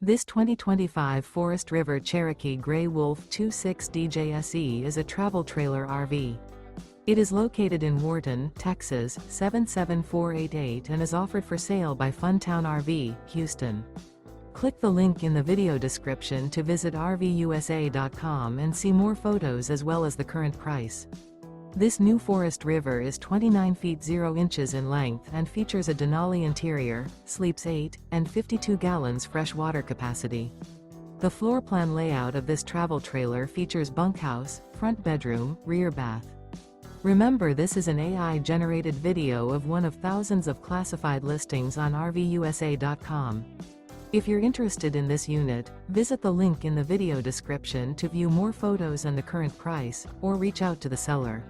This 2025 Forest River Cherokee Grey Wolf 26DJSE is a travel trailer RV. It is located in Wharton, Texas 77488 and is offered for sale by Funtown RV, Houston. Click the link in the video description to visit RVUSA.com and see more photos as well as the current price. This new Forest River is 29 feet 0 inches in length and features a DENALI interior, sleeps 8, and 52 gallons fresh water capacity. The floor plan layout of this travel trailer features bunkhouse, front bedroom, rear bath. Remember, this is an AI-generated video of one of thousands of classified listings on RVUSA.com. If you're interested in this unit, visit the link in the video description to view more photos and the current price, or reach out to the seller.